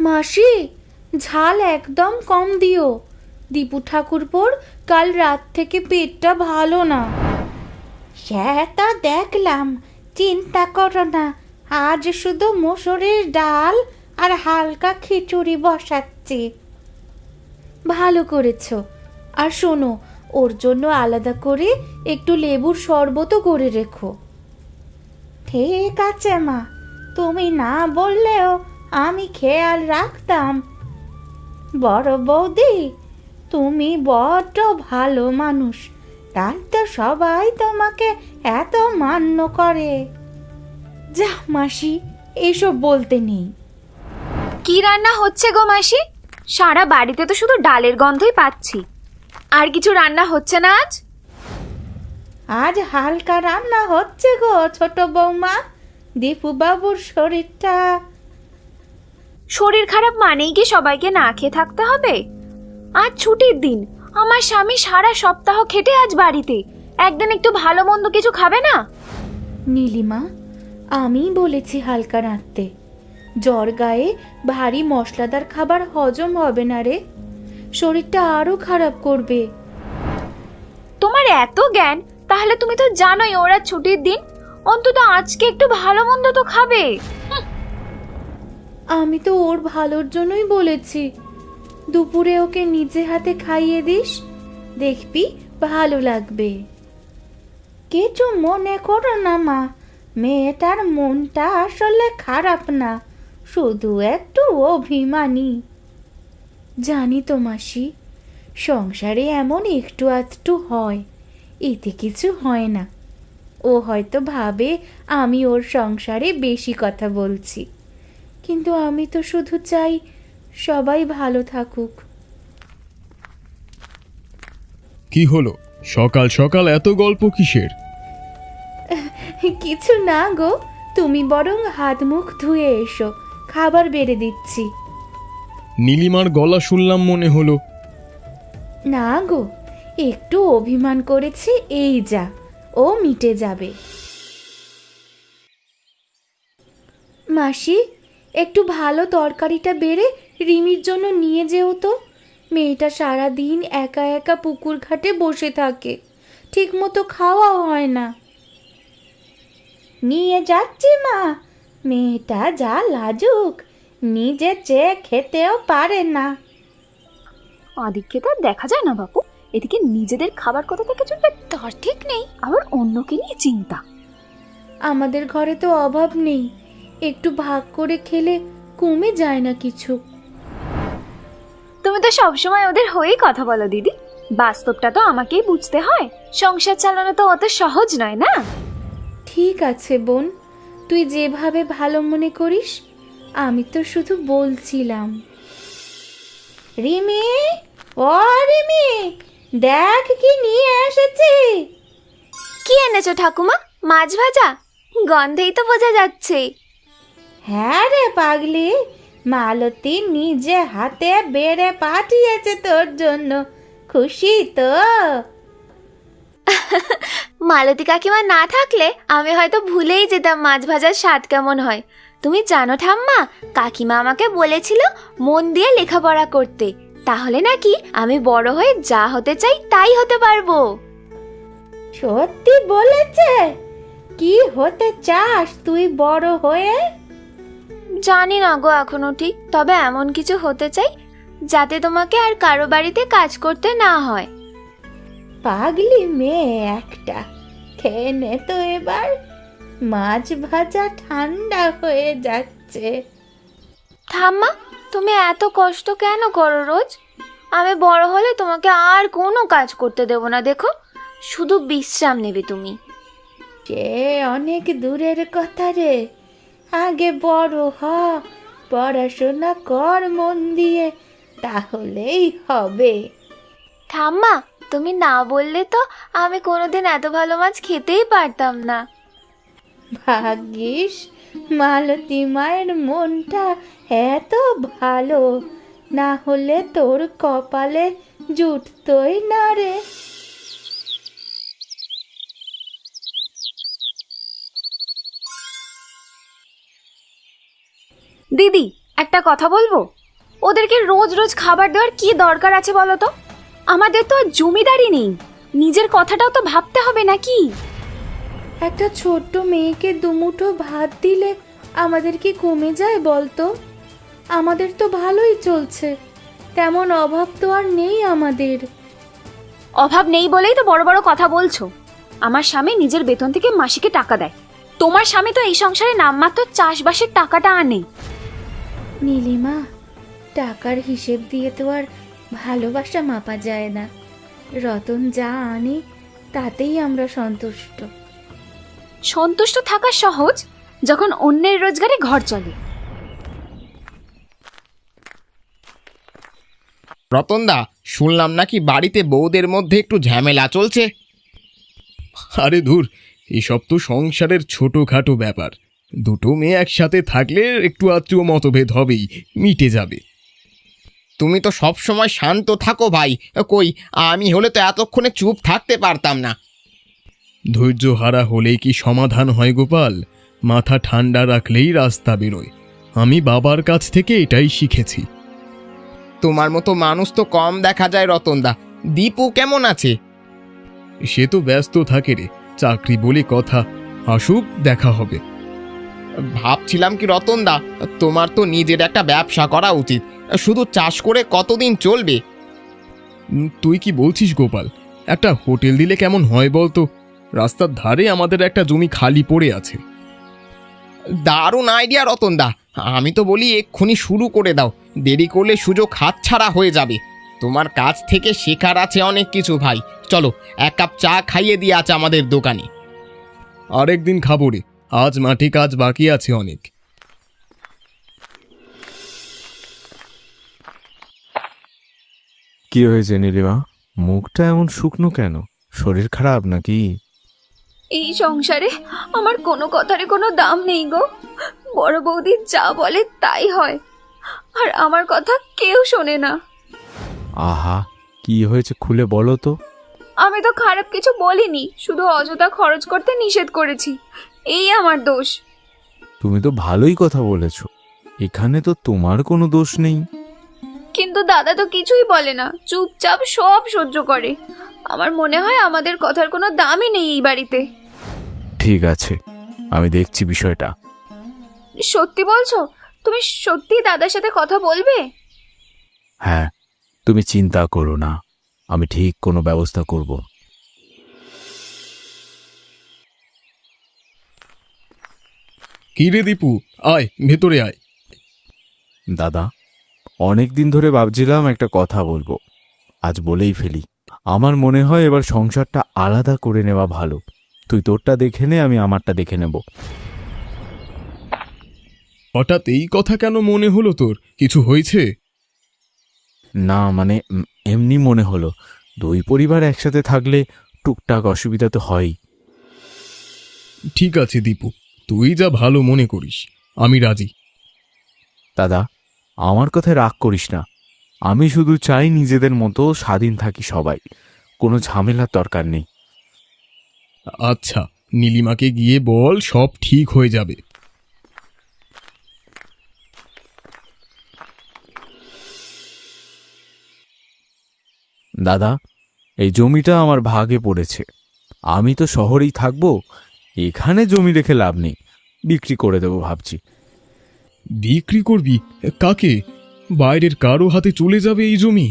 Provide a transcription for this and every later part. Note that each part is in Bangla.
মাসি, ঝাল একদম কম দিও। দীপু ঠাকুরপোর কাল রাত থেকে পেটটা ভালো না। সেটা দেখলাম, চিন্তা করো না। আজ শুধু মসুরের ডাল আর হালকা খিচুড়ি বসাচ্ছি। ভালো করেছো। আর শোনো, ওর জন্য আলাদা করে একটু লেবুর শরবতও করে রেখো। ঠিক আছে মা, তুমি না বললেও আমি খেয়াল রাখতাম। বড় বৌদি, তুমি বড্ড ভালো মানুষ, তাই তো সবাই তোমাকে এত মান্য করে। যা মাসি, এসব বলতে নেই। কি রান্না হচ্ছে গো মাসি? সারা বাড়িতে তো শুধু ডালের গন্ধই পাচ্ছি। আর কিছু রান্না হচ্ছে না আজ? আজ হালকা রান্না হচ্ছে গো ছোট বৌমা। দীপু বাবুর শরীর খারাপ মানেই কি সবাইকে না খেয়ে থাকতে হবে? আজ ছুটির দিন, আমার স্বামী সারা সপ্তাহ খেটে আজ বাড়িতে, একদিন একটু ভালো মন্দ কিছু খাবে না? নীলিমা, আমি বলেছি হালকা রাঁধতে। জ্বর গায়ে ভারী মশলাদার খাবার হজম হবে না রে, শরীরটা আরো খারাপ করবে। তোমার এত জ্ঞান, তাহলে তুমি তো জানোই ওরা ছুটির দিন, অন্তত আজকে একটু ভালো মন্দ তো খাবে। আমি তো ওর ভালোর জন্যই বলেছি। দুপুরে ওকে নিজে হাতে খাইয়ে দিস, দেখবি ভালো লাগবে। কিছু মনে করো না মা, মেয়েটার মনটা আসলে খারাপ না, শুধু একটু অভিমানী। জানি তো মাসি, সংসারে এমন একটু আধটু হয়, এতে কিছু হয় না। ও হয়তো ভাবে আমি ওর সংসারে বেশি কথা বলছি, কিন্তু আমি তো শুধু চাই সবাই ভালো থাকুক। কি হলো, সকাল সকাল এত গল্প কিসের? কিছু না গো, তুমি বরং হাত মুখ ধুয়ে এসো, খাবার বেড়ে দিচ্ছি। নীলিমার গলা শুনলাম মনে হলো। না গো, একটু অভিমান করেছি, এই যা, ও মিটে যাবে। মাসি, একটু ভালো তরকারিটা বেড়ে রিমির জন্য নিয়ে যেও তো। মেয়েটা সারা দিন একা একা পুকুর ঘাটে বসে থাকে, ঠিক মতো খাওয়াও হয় না। নিয়ে যাচ্ছি মা। মেয়েটা যা লাজুক, নিজে চেয়ে খেতেও পারে না। আদিককে তো দেখা যায় না বাপু, এদিকে নিজেদের খাবার কোথা থেকে চলবে তার ঠিক নেই, আবার অন্যকে নিয়ে চিন্তা। আমাদের ঘরে তো অভাব নেই, একটু ভাগ করে খেলে কমে যায় না কিছু। তুমি তো সবসময় ওদের হয়েই কথা বলো দিদি, বাস্তবটা তো আমাকেই বুঝতে হয়। সংসার চালানো তো অত সহজ নয় না। ঠিক আছে বোন, তুই যেভাবে ভালো মনে করিস, আমি তো শুধু বলছিলাম। রিমি, ও রিমি, দেখ কি নিয়ে এসেছি। কি এনেছো ঠাকুমা? মাছ ভাজা? গন্ধেই তো বোঝা যাচ্ছে। হ্যাঁ রে পাগলি, মালতী নিজে হাতে বেড়ে পাঠিয়েছে তোর জন্য। খুশি তো? মালতী কাকিমা না থাকলে আমি হয়তো ভুলেই যেতাম মাছ ভাজার স্বাদ কেমন হয়। তুমি জানো ঠাম্মা, কাকিমা আমাকে বলেছিল মন দিয়ে লেখাপড়া করতে, তাহলে নাকি আমি বড় হয়ে যা হতে চাই তাই হতে পারবো। সত্যি বলেছে? কি হতে চাস তুই বড় হয়ে? জানি না গো এখনো ঠিক, তবে এমন কিছু হতে চাই যাতে তোমাকে আর কারো বাড়িতে কাজ করতে না হয়। পাগলি মেয়ে একটা, খেয়ে নে তো এবার, মাছ ভাজা ঠান্ডা হয়ে যাচ্ছে। ঠাম্মা, তুমি এত কষ্ট কেন করো রোজ? আমি বড় হলে তোমাকে আর কোনো কাজ করতে দেব না, দেখো, শুধু বিশ্রাম নেবে তুমি। সে অনেক দূরের কথা রে, আগে বড় হ, পড়াশোনা কর মন দিয়ে, তাহলেই হবে। ঠাম্মা, তুমি না বললে তো আমি কোনোদিন এত ভালো মাছ খেতেই পারতাম না। ভাগ্যিস মালতী মায়ের মনটা এত ভালো, না হলে তোর কপালে জুটতোই না রে। দিদি, একটা কথা বলবো? ওদেরকে রোজ রোজ খাবার দেওয়ার কি দরকার আছে বলো তো? আমাদের তো আর জমিদারি নেই, নিজের কথাটাও তো ভাবতে হবে নাকি? একটা ছোট্ট মেয়েকে দুমুঠো ভাত দিলে আমাদের কি কমে যায় বলতো? আমাদের তো ভালোই চলছে, তেমন অভাব তো আর নেই আমাদের। অভাব নেই বলেই তো বড় বড় কথা বলছো। আমার স্বামী নিজের বেতন থেকে মাসিকে টাকা দেয়, তোমার স্বামী তো এই সংসারে নামমাত্র চাষবাসের টাকাটা আনে। নীলিমা, টাকার হিসেব দিয়ে তো আর ভালোবাসা মাপা যায় না। রতন যা আনে তাতেই আমরা সন্তুষ্ট। সন্তুষ্ট থাকা সহজ যখন অন্যের রোজগারে ঘর চলে। রতনদা, শুনলাম নাকি বাড়িতে বউদের মধ্যে একটু ঝামেলা চলছে। আরে ধুর, এসব তো সংসারের ছোটোখাটো ব্যাপার। দুটো মেয়ে একসাথে থাকলে একটু আধটু মতভেদ হবেই, মিটে যাবে। তুমি তো সব সময় শান্ত থাকো ভাই, কই আমি হলে তো এতক্ষণে চুপ থাকতে পারতাম না। ধৈর্য হারা হলেই কি সমাধান হয় গোপাল? মাথা ঠান্ডা রাখলেই রাস্তা বেরোয়। আমি বাবার কাছ থেকে এটাই শিখেছি। তোমার মতো মানুষ তো কম দেখা যায় রতনদা। দীপু কেমন আছে? সে তো ব্যস্ত থাকে রে, চাকরি বলে কথা। আসুক, দেখা হবে। ভাবছিলাম কি রতনদা, তোমার তো নিজের একটা ব্যবসা করা উচিত। শুধু চাষ করে কতদিন চলবে? তুই কি বলছিস গোপাল? একটা হোটেল দিলে কেমন হয় বলতো? রাস্তার ধারে আমাদের একটা জমি খালি পড়ে আছে। দারুণ আইডিয়া রতনদা, আমি তো বলি এক্ষুনি শুরু করে দাও। দেরি করলে সুযোগ হাতছাড়া হয়ে যাবে। তোমার কাছ থেকে শেখার আছে অনেক কিছু ভাই। চলো, এক কাপ চা খাইয়ে দিয়ে আছে আমাদের দোকানে। আরেকদিন খাবো রে, আজ মাঠে কাজ বাকি আছে অনেক। কি হয়েছে নীলিমা? মুখটা এমন শুকনো কেন? শরীর খারাপ নাকি? এই সংসারে আমার কোনো কথারই কোনো দাম নেই গো। বড় বৌদি যা বলে তাই হয়, আর আমার কথা কেউ শোনে না। আহা, কি হয়েছে খুলে বলো তো। আমি তো খারাপ কিছু বলিনি, শুধু অযথা খরচ করতে নিষেধ করেছি, এই আমার দোষ। তুমি তো ভালোই কথা বলেছো, এখানে তো তোমার কোনো দোষ নেই। কিন্তু দাদা তো কিছুই বলে না, চুপচাপ সব সহ্য করে। আমার মনে হয় আমাদের কথার কোনো দামই নেই এই বাড়িতে। ঠিক আছে, আমি দেখছি বিষয়টা। সত্যি বলছো? তুমি সত্যি দাদার সাথে কথা বলবে? হ্যাঁ, তুমি চিন্তা করো না, আমি ঠিক কোনো ব্যবস্থা করব। কি রে দীপু, আয় ভেতরে আয়। দাদা, অনেক দিন ধরে ভাবছিলাম একটা কথা বলবো, আজ বলেই ফেলি। আমার মনে হয় এবার সংসারটা আলাদা করে নেওয়া ভালো। তুই তোরটা দেখে নে, আমি আমারটা দেখে নেব। হঠাৎ এই কথা কেন মনে হলো তোর? কিছু হয়েছে? না মানে এমনি মনে হলো, দুই পরিবার একসাথে থাকলে টুকটাক অসুবিধা তো হয়ই। ঠিক আছে দীপু, তুই যা ভালো মনে করিস, আমি রাজি। দাদা, আমার কথায় রাগ করিস না। আমি শুধু চাই নিজেদের মতো স্বাধীন থাকি সবাই, কোনো ঝামেলার দরকার নেই। আচ্ছা, নীলিমাকে গিয়ে বল সব ঠিক হয়ে যাবে। দাদা, এই জমিটা আমার ভাগে পড়েছে। আমি তো শহরেই থাকবো, এখানে জমি রেখে লাভ নেই, বিক্রি করে দেবো ভাবছি। বিক্রি করবি? কাকে? বাইরের কারো হাতে চলে যাবে এই জমি?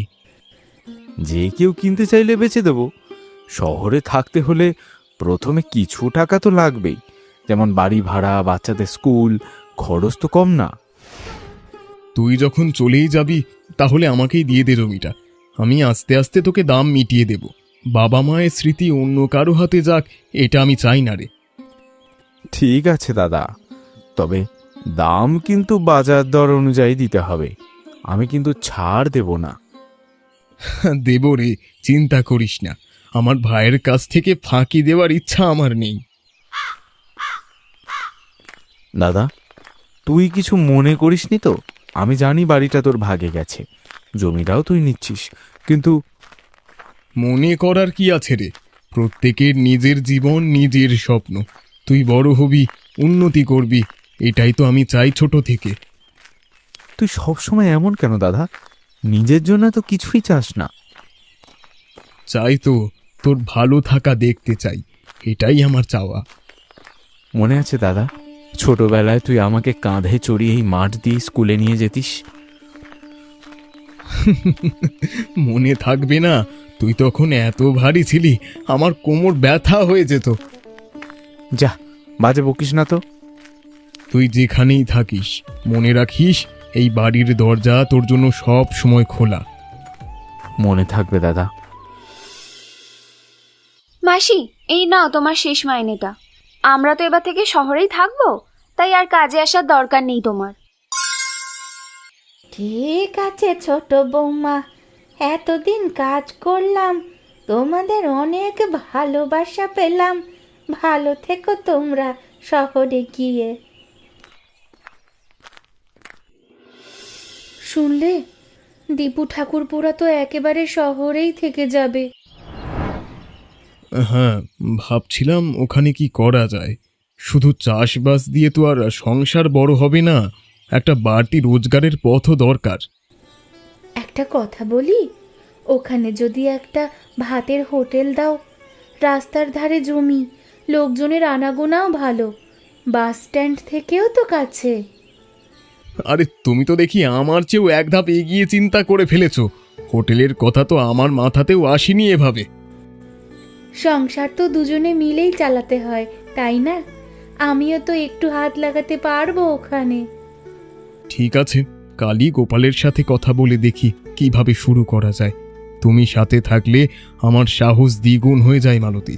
যে কেউ কিনতে চাইলে বেচে দেব। শহরে থাকতে হলে প্রথমে কিছু টাকা তো লাগবেই, যেমন বাড়ি ভাড়া, বাচ্চাদের স্কুল, খরচ তো কম না। তুই যখন চলেই যাবি তাহলে আমাকেই দিয়ে দে জমিটা। আমি আস্তে আস্তে তোকে দাম মিটিয়ে দেব। বাবা মায়ের স্মৃতি অন্য কারো হাতে যাক, এটা আমি চাই না রে। ঠিক আছে দাদা, তবে দাম কিন্তু বাজার দর অনুযায়ী দিতে হবে। আমি কিন্তু ছাড় দেব না। দেব রে, চিন্তা করিস না। আমার ভাইয়ের কাছ থেকে ফাঁকি দেওয়ার ইচ্ছা আমার নেই। দাদা, তুই কিছু মনে করিসনি তো? আমি জানি বাড়িটা তোর ভাগে গেছে, জমিটাও তুই নিচ্ছিস, কিন্তু মনে করার কি আছে রে? প্রত্যেকের নিজের জীবন, নিজের স্বপ্ন। তুই বড় হবি, উন্নতি করবি, এটাই তো আমি চাই ছোট থেকে। তুই সবসময় এমন কেন দাদা? নিজের জন্য তো কিছুই চাস না। চাই তো, তোর ভালো থাকা দেখতে চাই, এটাই আমার চাওয়া। মনে আছে দাদা, ছোটবেলায় তুই আমাকে কাঁধে চড়িয়ে এই মাঠ দিয়ে স্কুলে নিয়ে যেতিস? মনে থাকবে না? তুই তখন এত ভারী ছিলি, আমার কোমর ব্যথা হয়ে যেত। যা, বাজে বকিস না তো। তুই যেখানেই থাকিস মনে রাখিস, এই বাড়ির দরজা তোর জন্য সব সময় খোলা। মনে থাকবে দাদা। মাসি, এই নাও তোমার শেষ মাইনেটা। আমরা তো এবার থেকে শহরেই থাকবো, তাই আর কাজে আসার দরকার নেই তোমার। ঠিক আছে ছোট বৌমা, এতদিন কাজ করলাম, তোমাদের অনেক ভালোবাসা পেলাম। ভালো থেকো তোমরা শহরে গিয়ে। শুনলে, দীপু ঠাকুরপুরা তো একেবারে শহরেই থেকে যাবে। হ্যাঁ, ভাবছিলাম ওখানে কি করা যায়। শুধু চাষবাস দিয়ে তো আর সংসার বড় হবে না, একটা বাড়তি রোজগারের পথও দরকার। একটা কথা বলি, ওখানে যদি একটা ভাতের হোটেল দাও, রাস্তার ধারে জমি, লোকজনের আনাগোনাও ভালো, বাস স্ট্যান্ড থেকেও তো কাছে। আরে তুমি তো দেখি আমার চেয়েও এক ধাপ এগিয়ে চিন্তা করে ফেলেছো। হোটেলের কথা তো আমার মাথাতেও আসেনি এভাবে। সংসার তো দুজনে মিলেই চালাতে হয়, তাই না? আমিও তো একটু হাত লাগাতে পারবো ওখানে। ঠিক আছে, কালই গোপালের সাথে কথা বলে দেখি কিভাবে শুরু করা যায়। তুমি সাথে থাকলে আমার সাহস দ্বিগুণ হয়ে যায় মালতী।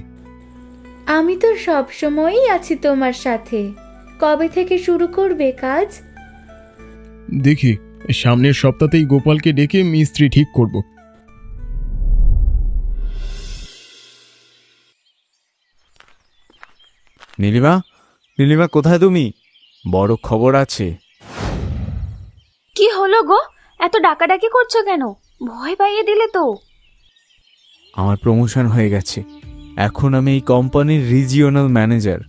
আমি তো সব সময়ই আছি তোমার সাথে। কবে থেকে শুরু করবে কাজ? দেখি, সামনের সপ্তাহতেই গোপালকে ডেকে মিস্ত্রি ঠিক করব। নীলিমা, নীলিমা কোথায় তুমি? বড় খবর আছে। কি হলো গো, এত ডাকাডাকি করছো কেন? ভয় পাইয়ে দিলে তো। আমার প্রমোশন হয়ে গেছে, এখন আমি এই কোম্পানির রিজিওনাল ম্যানেজার।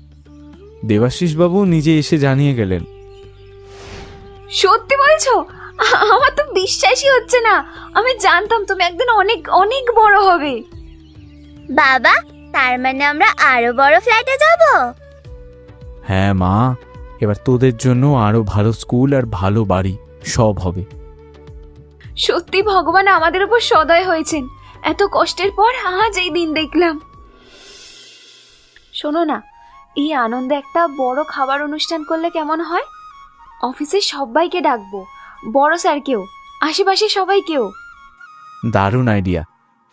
দেবাশিস বাবু নিজে এসে জানিয়ে গেলেন। সত্যি বলছো? আমার তো বিশ্বাসই হচ্ছে না। আমি জানতাম তুমি একদিন অনেক অনেক বড় হবে। বাবা, তার মানে আমরা আরো বড় ফ্ল্যাটে যাব? হ্যাঁ মা, এবার তোদের জন্য আরো ভালো স্কুল আর ভালো বাড়ি সব হবে। সত্যি ভগবান আমাদের উপর সদয় হয়েছেন। এত কষ্টের পর আজ এই দিন দেখলাম। শোনো না, এই আনন্দে একটা বড় খাবার অনুষ্ঠান করলে কেমন হয়? অফিসের সবাইকে ডাকবো, বড় স্যারকেও, আশেপাশে সবাইকেও। দারুণ আইডিয়া।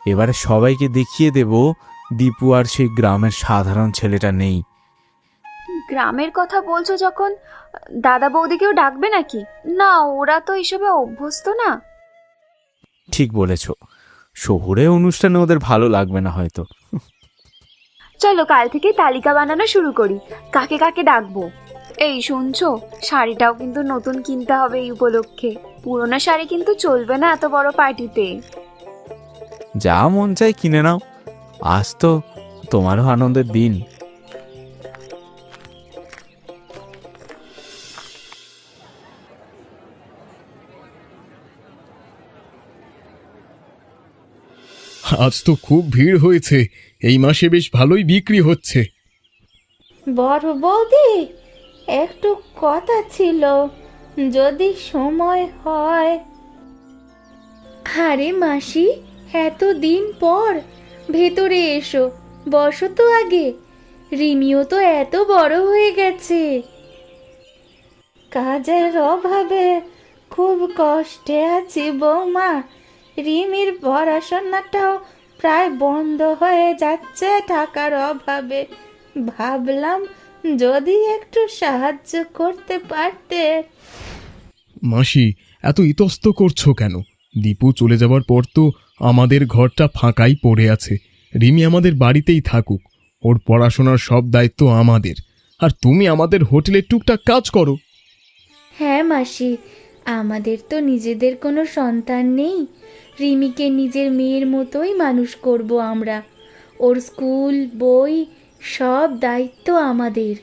এবারে সবাইকে দেখিয়ে দেব দীপু আর সেই গ্রামের সাধারণ ছেলেটা নেই। গ্রামের কথা বলছো যখন, দাদা বৌদিকেও ডাকবে নাকি? না, ওরা তো এসবে অভ্যস্ত না। ঠিক বলেছ, শহুরে অনুষ্ঠানে ওদের ভালো লাগবে না হয়তো। চলো কাল থেকে তালিকা বানানো শুরু করি, কাকে কাকে ডাকবো। এই শুনছো, শাড়িটাও কিন্তু নতুন কিনতে হবে এই উপলক্ষে। পুরোনো শাড়ি কিন্তু চলবে না এত বড় পার্টিতে। যা মন চাই কিনে নাও, আজ তো তোমারও আনন্দের দিন। আজ তো খুব ভিড় হয়েছে, এই মাসে বেশ ভালোই বিক্রি হচ্ছে। বড় বৌদি, একটু কথা ছিল, যদি সময় হয়। আরে মাসি, এত দিন পর, ভেতরে এসো, বসো তো আগে। রিমিও তো এত বড় হয়ে গেছে। কাজের অভাবে খুব কষ্টে আছি বৌমা। রিমির পড়াশোনাটাও প্রায় বন্ধ হয়ে যাচ্ছে টাকার অভাবে। ভাবলাম যদি একটু সাহায্য করতে পারতে। মাসি, এত ইতস্ত করছো কেন? দীপু চলে যাবার পর তো আমাদের ঘরটা ফাঁকাই পড়ে আছে। রিমি আমাদের বাড়িতেই থাকুক, ওর পড়াশোনার সব দায়িত্ব আমাদের, আর তুমি আমাদের হোটেলে টুকটাক কাজ করো। হ্যাঁ মাসি, আমাদের তো নিজেদের কোনো সন্তান নেই। রিমিকে নিজের মেয়ের মতোই মানুষ করব আমরা। ওর স্কুল, বই, সব দায়িত্ব আমাদের।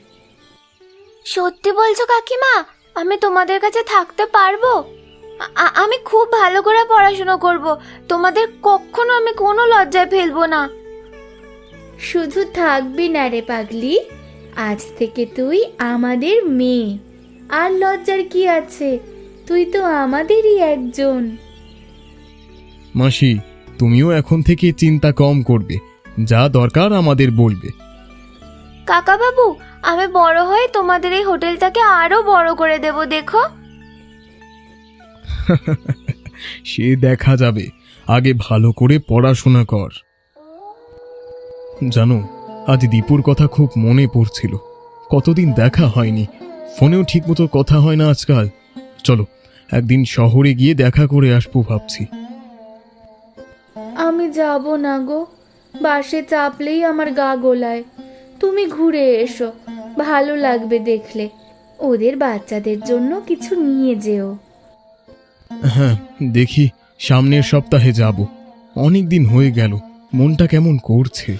সত্যি বলছো কাকিমা? আমি তোমাদের কাছে থাকতে পারবো? আমি খুব ভালো করে পড়াশোনা করব, তোমাদের কখনো আমি কোনো লজ্জায় ফেলবো না। শুধু থাকবি না রে পাগলি, আজ থেকে তুই আমাদের মেয়ে। আর লজ্জার কি আছে, তুই তো আমাদেরই একজন। মাসি, তুমিও এখন থেকে চিন্তা কম করবে, যা দরকার আমাদের বলবে। কাকা বাবু, আমি বড় হয়ে তোমাদের এই হোটেলটাকে আরো বড় করে দেব, দেখো। সে দেখা যাবে, আগে ভালো করে পড়াশোনা কর। জানো, আজ দীপুর কথা খুব মনে পড়ছিল। কতদিন দেখা হয়নি, ফোনেও ঠিকমতো কথা হয় না আজকাল। চলো একদিন শহরে গিয়ে দেখা করে আসবো ভাবছি। আমি যাব না গো, বাসে চাপলেই আমার গা গোলায়। তুমি ঘুরে এসো, ভালো লাগবে দেখলে। ওদের বাচ্চাদের জন্য কিছু নিয়ে যেও। হ্যাঁ, দেখি সামনের সপ্তাহে যাব। অনেক দিন হয়ে গেল, মনটা কেমন করছে।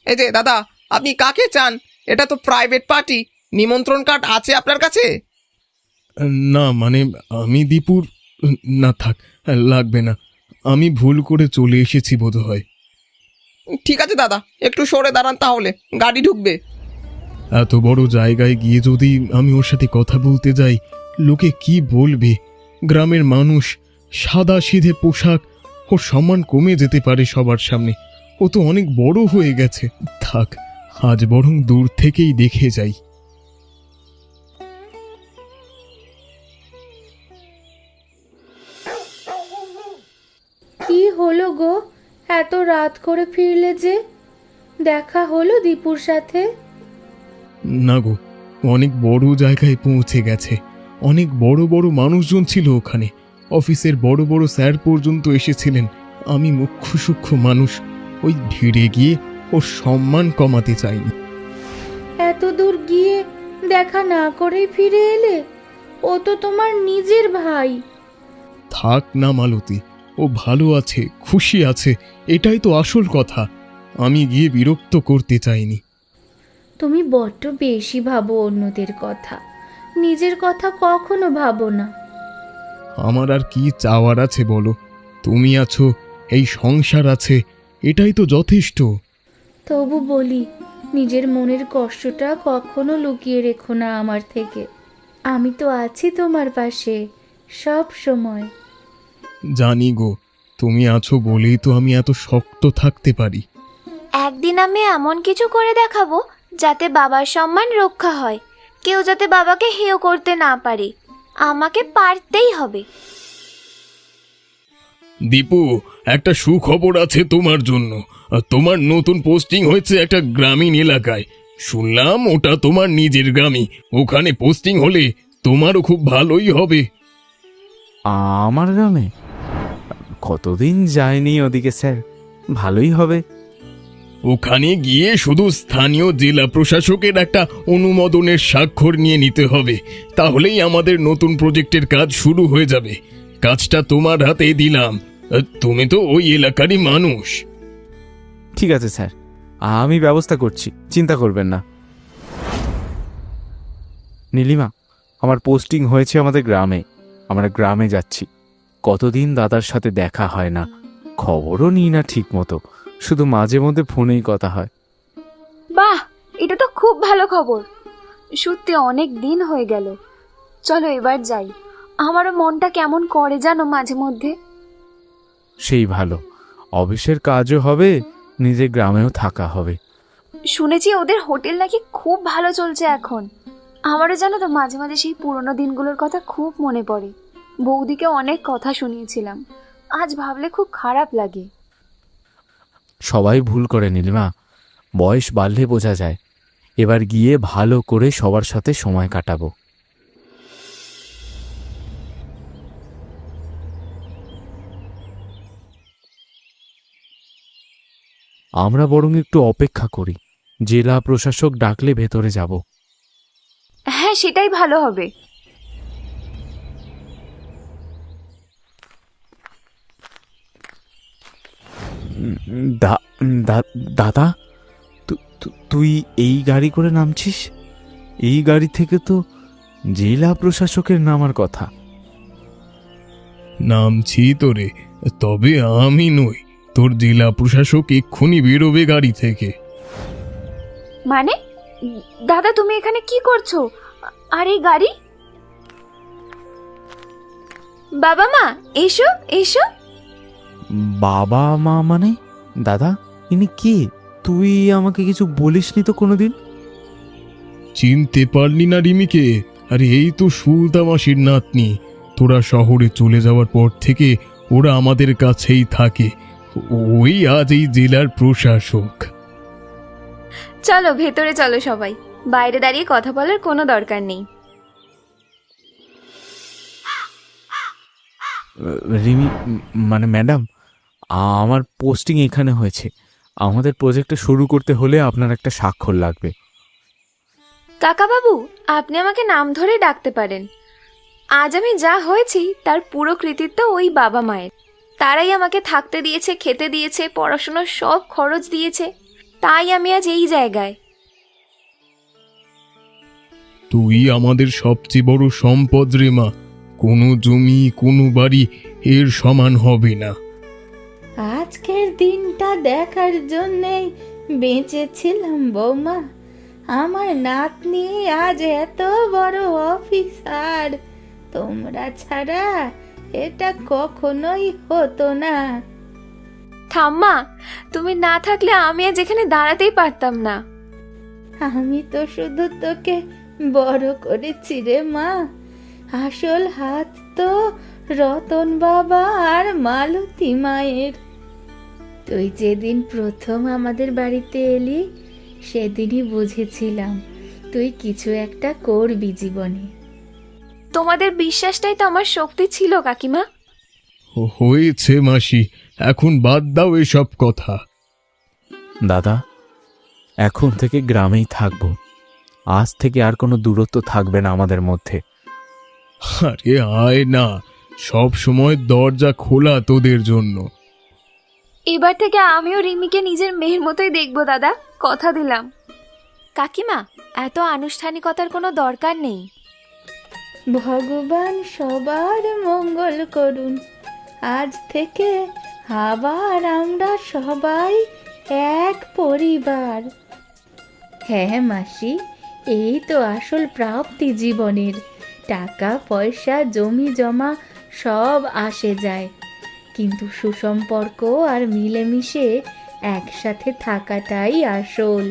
এই যে দাদা, আপনি কাকে চান? এটা তো প্রাইভেট পার্টি, নিমন্ত্রণ কার্ড আছে আপনার কাছে? না মানে, আমি দীপুর, না থাক, লাগবে না। আমি ভুল করে চলে এসেছি বোধহয়। ঠিক আছে দাদা, একটু সরে দাঁড়ান, তাহলে গাড়ি ঢুকবে। এত বড় জায়গায় গিয়ে যদি আমি ওর সাথে কথা বলতে যাই, লোকে কি বলবে? গ্রামের মানুষ, সাদা সিধে পোশাক, ওর সম্মান কমে যেতে পারে সবার সামনে। ও তো অনেক বড় হয়ে গেছে। থাক, আজ বরং দূর থেকেই দেখে যাই। কি হলো গো, এত রাত করে ফিরলে যে? দেখা হলো দীপুর সাথে? না গো, অনেক বড় জায়গায় পৌঁছে গেছে। অনেক বড় বড় মানুষজন ছিল ওখানে। অফিসের বড় বড় স্যার পর্যন্ত এসেছিলেন। আমি মুখ্য সূক্ষ্ম মানুষ, ওই ভিড়ে গিয়ে ওর সম্মান কমাতে চাইনি। এত দূর গিয়ে দেখা না করেই ফিরে এলে? ও তো তোমার নিজের ভাই। থাক না মালতী, ও ভালো আছে, খুশি আছে, এটাই তো আসল কথা। আমি গিয়ে বিরক্ত করতে চাইনি। তুমি বড্ড বেশি ভাবো অন্যদের কথা, নিজের কথা কখনো ভাবো না। আমার আর কি চাওয়ার আছে বলো? তুমি আছো, এই সংসার আছে, এটাই তো যথেষ্ট। তবু বলি, নিজের মনের কষ্টটা কখনো লুকিয়ে রেখো না আমার থেকে। আমি তো আছি তোমার পাশে সব সময়। জানি গো, তুমি আছো বলেই তো আমি এত শক্ত থাকতে পারি। একদিন আমি এমন কিছু করে দেখাবো যাতে বাবার সম্মান রক্ষা হয়, কেউ যাতে বাবাকে হেয় করতে না পারে। আমাকে পারতেই হবে। দীপু, একটা সুখবর আছে তোমার জন্য। তোমার নতুন পোস্টিং হয়েছে একটা গ্রামীণ এলাকায়। শুনলাম ওটা তোমার নিজের গ্রামই। ওখানে পোস্টিং হলে তোমারও খুব ভালোই হবে। আমার গ্রামে? কতদিন যায়নি ওদিকে স্যার, ভালোই হবে। ওখানে গিয়ে শুধু স্থানীয় জেলা প্রশাসকের একটা অনুমোদনের স্বাক্ষর নিয়ে নিতে হবে, তাহলেই আমাদের নতুন প্রজেক্টের কাজ শুরু হয়ে যাবে। কাজটা তোমার হাতেই দিলাম, তুমি তো ওই এলাকারই মানুষ। ঠিক আছে স্যার, আমি ব্যবস্থা করছি, চিন্তা করবেন না। নীলিমা, আমার পোস্টিং হয়েছে আমাদের গ্রামে। আমরা গ্রামে যাচ্ছি। কতদিন দাদার সাথে দেখা হয় না, খবরও নিই না ঠিক মতো, শুধু মাঝে মধ্যে ফোনেই কথা হয়। বাহ, এটা তো খুব ভালো খবর। সত্যি অনেক দিন হয়ে গেল। চলো এবার যাই, আমারও মনটা কেমন করে জানো মাঝে মধ্যে। সেই ভালো, অফিসের কাজও হবে, নিজের গ্রামেও থাকা হবে। শুনেছি ওদের হোটেল নাকি খুব ভালো চলছে এখন। আমারও জানো তো মাঝে মাঝে সেই পুরোনো দিনগুলোর কথা খুব মনে পড়ে। বৌদিকে অনেক কথা শুনিয়েছিলাম, আজ ভাবলে খুব খারাপ লাগে। সবাই ভুল করে নীলিমা, বয়স বাড়লে বোঝা যায়। এবার গিয়ে ভালো করে সবার সাথে সময় কাটাবো। আমরা বরং একটু অপেক্ষা করি, জেলা প্রশাসক ডাকলে ভেতরে যাব। হ্যাঁ, সেটাই ভালো হবে। দাদা, তুই এই গাড়ি করে নামছিস? এই গাড়ি থেকে তো জেলা প্রশাসকের নামার কথা। নামছি তো রে, তবে আমি নই, তোর জেলা প্রশাসক এক্ষুনি বেরোবে গাড়ি থেকে। মানে দাদা তুমি এখানে কি করছো? আর এই গাড়ি? বাবা মা এসো এসো। বাবা মা মানে? দাদা, ইনি কে? তুই আমাকে কিছু বলিসনি তো কোনোদিন। চিনতে পারলি না রিমিকে? আরে এই তো সুলতা মাসির নাতনি। তোরা শহরে চলে যাওয়ার পর থেকে ওরা আমাদের কাছেই থাকে। ওই আজ এই জেলার প্রশাসক। চলো ভেতরে চলো সবাই, বাইরে দাঁড়িয়ে কথা বলার কোনো দরকার নেই। রিমি মানে ম্যাডাম, আমার পোস্টিং এখানে হয়েছে। আমাদের প্রজেক্টটা শুরু করতে হলে আপনার একটা স্বাক্ষর লাগবে। কাকা বাবু, আপনি আমাকে নাম ধরে ডাকতে পারেন। আজ আমি যা হয়েছি তার পুরো কৃতিত্ব ওই বাবা মায়ের। তারাই আমাকে থাকতে দিয়েছে, খেতে দিয়েছে, পড়াশোনার সব খরচ দিয়েছে, তাই আমি আজ এই জায়গায়। তুই আমাদের সবচেয়ে বড় সম্পদ রে মা। কোনো জমি, কোনো বাড়ি এর সমান হবে না। আজকের দিনটা দেখার জন্যেই বেঁচেছিলাম বৌমা। আমার নাতনি আজ এত বড় অফিসার, তোমরা ছাড়া এটা কখনোই হতো না। ঠাম্মা, তুমি না থাকলে আমি আজ এখানে দাঁড়াতেই পারতাম না। আমি তো শুধু তোকে বড় করেছি রে মা। আসল হাত তো রতন বাবা আর মালতী মায়ের। তুই যেদিন প্রথম আমাদের বাড়িতে এলি সেদিনই বুঝেছিলাম তুই কিছু একটা করবি জীবনে। তোমাদের বিশ্বাসটাই তো আমার শক্তি ছিল কাকিমা। হয়েছে মাসি, এখন বাদ দাও এসব কথা। দাদা, এখন থেকে গ্রামেই থাকবো। আজ থেকে আর কোনো দূরত্ব থাকবে না আমাদের মধ্যে। আরে আয় না, সব সময় দরজা খোলা তোদের জন্য। এবার থেকে আমিও রিমিকে নিজের মেয়ের মতোই দেখবো দাদা, কথা দিলাম। কাকিমা, এত আনুষ্ঠানিকতার কোনো দরকার নেই। ভগবান সবার মঙ্গল করুন। আজ থেকে আবার আমরা সবাই এক পরিবার। হ্যাঁ মাসি, এই তো আসল প্রাপ্তি জীবনের। টাকা পয়সা জমি জমা সব আসে যায়, কিন্তু সুসম্পর্ক আর মিলেমিশে একসাথে থাকাটাই আসল।